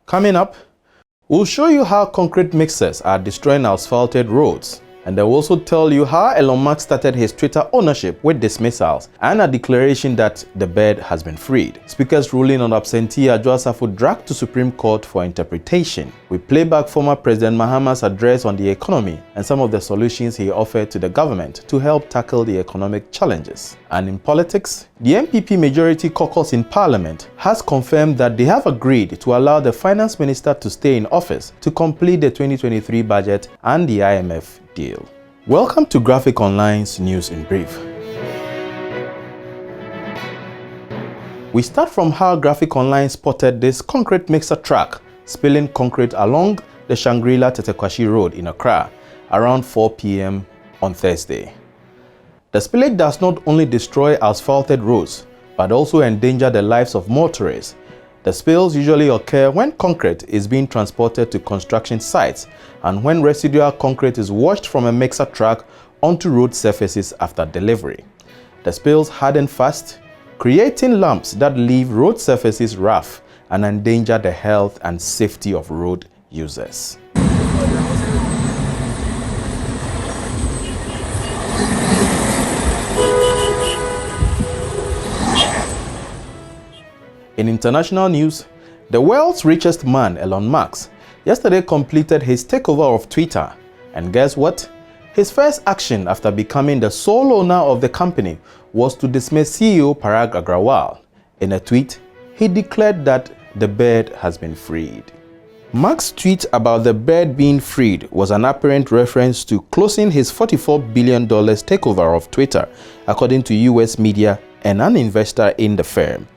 Coming up, we'll show you how concrete mixers are destroying asphalted roads. And they will also tell you how Elon Musk started his Twitter ownership with dismissals and a declaration that the bird has been freed. Speaker's ruling on absentee Adwoa Safo dragged to Supreme Court for interpretation. We play back former President Mahama's address on the economy and some of the solutions he offered to the government to help tackle the economic challenges. And in politics, the MPP Majority Caucus in Parliament has confirmed that they have agreed to allow the Finance Minister to stay in office to complete the 2023 budget and the IMF deal. Welcome to Graphic Online's News in Brief. We start from how Graphic Online spotted this concrete mixer truck spilling concrete along the Shangri-La-Tetekwashi Road in Accra around 4 p.m. on Thursday. The spillage does not only destroy asphalted roads, but also endanger the lives of motorists. The spills usually occur when concrete is being transported to construction sites and when residual concrete is washed from a mixer truck onto road surfaces after delivery. The spills harden fast, creating lumps that leave road surfaces rough and endanger the health and safety of road users. In international news, the world's richest man, Elon Musk, yesterday completed his takeover of Twitter. And guess what? His first action after becoming the sole owner of the company was to dismiss CEO Parag Agrawal. In a tweet, he declared that the bird has been freed. Musk's tweet about the bird being freed was an apparent reference to closing his $44 billion takeover of Twitter, according to US media and an investor in the firm.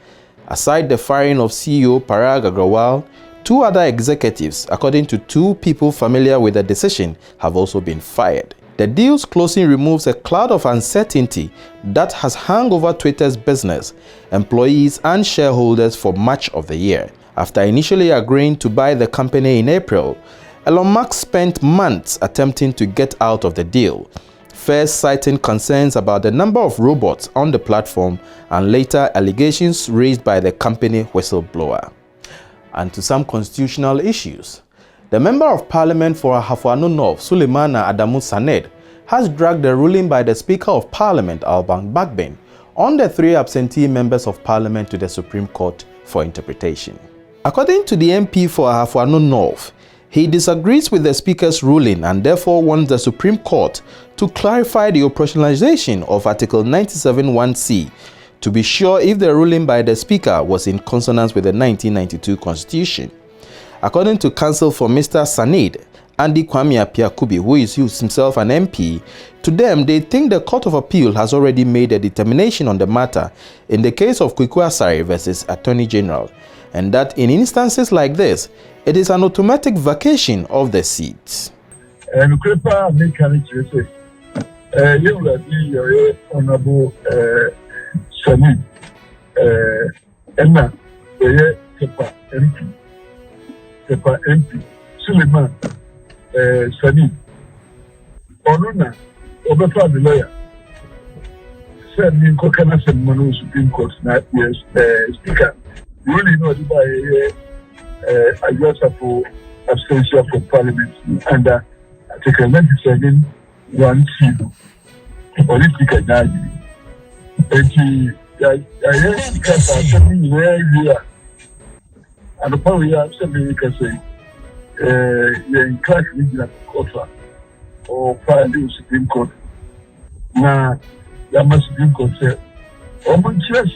Aside the firing of CEO Parag Agrawal, two other executives, according to two people familiar with the decision, have also been fired. The deal's closing removes a cloud of uncertainty that has hung over Twitter's business, employees and shareholders for much of the year. After initially agreeing to buy the company in April, Elon Musk spent months attempting to get out of the deal, first citing concerns about the number of robots on the platform and later allegations raised by the company whistleblower. And to some constitutional issues. The Member of Parliament for Ofori-Atta North, Suleimana Adamu Saned, has dragged the ruling by the Speaker of Parliament, Alban Bagbin, on the 3 absentee members of Parliament to the Supreme Court for interpretation. According to the MP for Ofori-Atta North, he disagrees with the Speaker's ruling and therefore wants the Supreme Court to clarify the operationalization of Article 97(1)(c) to be sure if the ruling by the Speaker was in consonance with the 1992 Constitution. According to counsel for Mr. Sanid, Andy Kwame Apiakubi, who is himself an MP, to them they think the Court of Appeal has already made a determination on the matter in the case of Kweku Asare versus Attorney General, and that in instances like this, it is an automatic vacation of the seats. Honorable Sani, Emma, Tepa MP, Suleiman, Sani, Onuna, Obefa the lawyer, said in Kokana Semano Supreme Court, yes, Speaker, you really know by Adwoa Safo abstention from Parliament under Article 97(1)(c) political diary. And the power you have something can say, you're in class regional court or file Supreme Court. Now, that must Supreme Court say, Oman Church,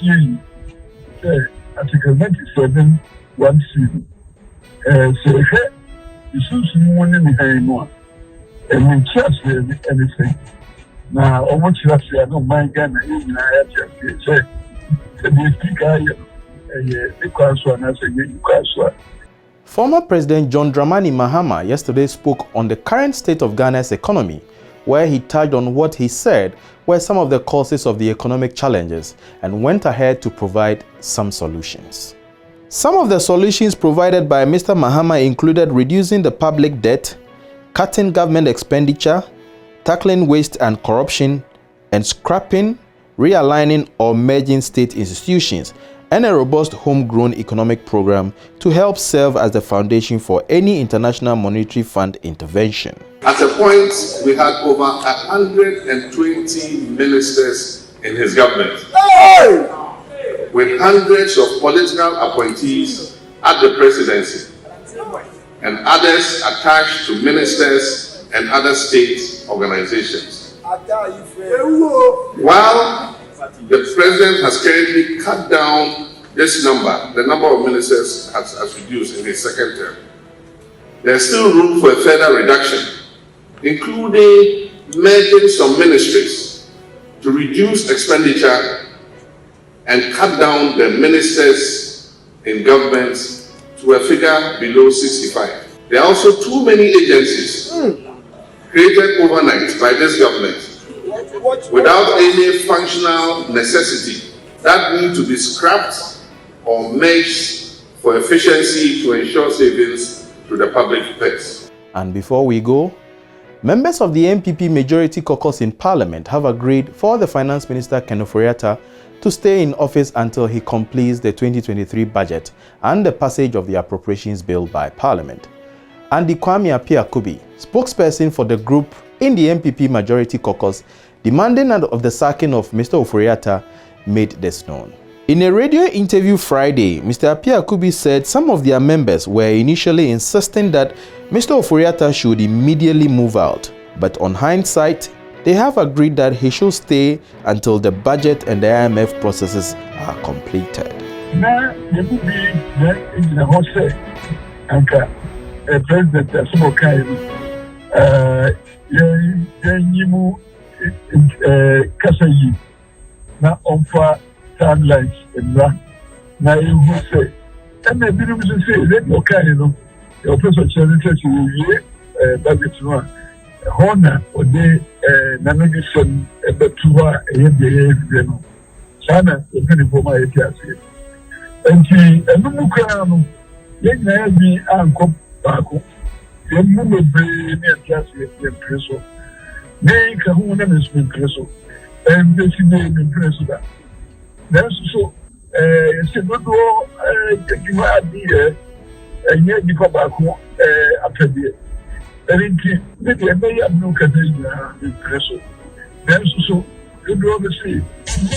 Article 97(1)(c). So, you should want anymore. And when church anything. Now, almost last year, I don't mind Ghana, even I have just said, the Speaker, Former President John Dramani Mahama yesterday spoke on the current state of Ghana's economy, where he touched on what he said were some of the causes of the economic challenges and went ahead to provide some solutions. Some of the solutions provided by Mr. Mahama included reducing the public debt, cutting government expenditure, tackling waste and corruption, and scrapping, realigning or merging state institutions and a robust homegrown economic program to help serve as the foundation for any International Monetary Fund intervention. At a point, we had over 120 ministers in his government, with hundreds of political appointees at the presidency, and others attached to ministers and other state organizations. While the president has currently cut down this number, the number of ministers has reduced in his second term, there's still room for a further reduction, including merging some ministries to reduce expenditure and cut down the ministers in governments to a figure below 65. There are also too many agencies created overnight by this government without any functional necessity that need to be scrapped or merged for efficiency to ensure savings to the public purse. And before we go, members of the MPP Majority Caucus in Parliament have agreed for the Finance Minister Ofori-Atta to stay in office until he completes the 2023 budget and the passage of the Appropriations Bill by Parliament. And Kwame Appiah-Kubi, spokesperson for the group in the MPP Majority Caucus, demanding of the sacking of Mr. Ofori-Atta, made this known. In a radio interview Friday, Mr. Appiah-Kubi said some of their members were initially insisting that Mr. Ofori-Atta should immediately move out, but on hindsight, they have agreed that he should stay until the budget and the IMF processes are completed. Now, there could be in the whole say, and President Mahama, Kasayi, now offer timelines and run. Now you will say, and I didn't say, let me okay, your person challenge you, budget one. Honor or the navigation at the tour, China, the penny for my ATS. And she, and no crown, let me uncle Baco, the movie brain and just with Preso. Make a woman is with Preso, and this is in Preso. That's so, it's a good door, you are dear, and yet you come back after the. Maybe I may have no Canadian in Preso. Then so, you do obviously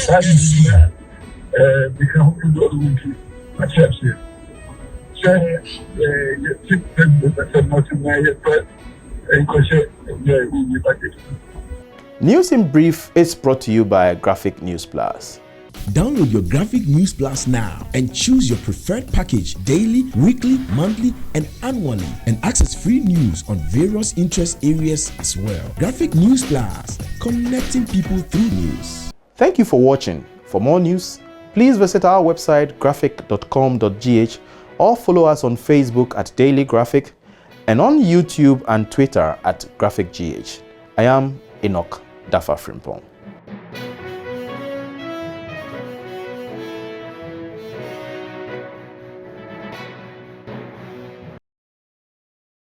that become you do my chefs here. Say, you think that nothing I but and News in Brief is brought to you by Graphic News Plus. Download your Graphic News Plus now and choose your preferred package daily, weekly, monthly, and annually, and access free news on various interest areas as well. Graphic News Plus, connecting people through news. Thank you for watching. For more news, please visit our website graphic.com.gh or follow us on Facebook at Daily Graphic and on YouTube and Twitter at GraphicGH. I am Enoch Dafa Frimpong.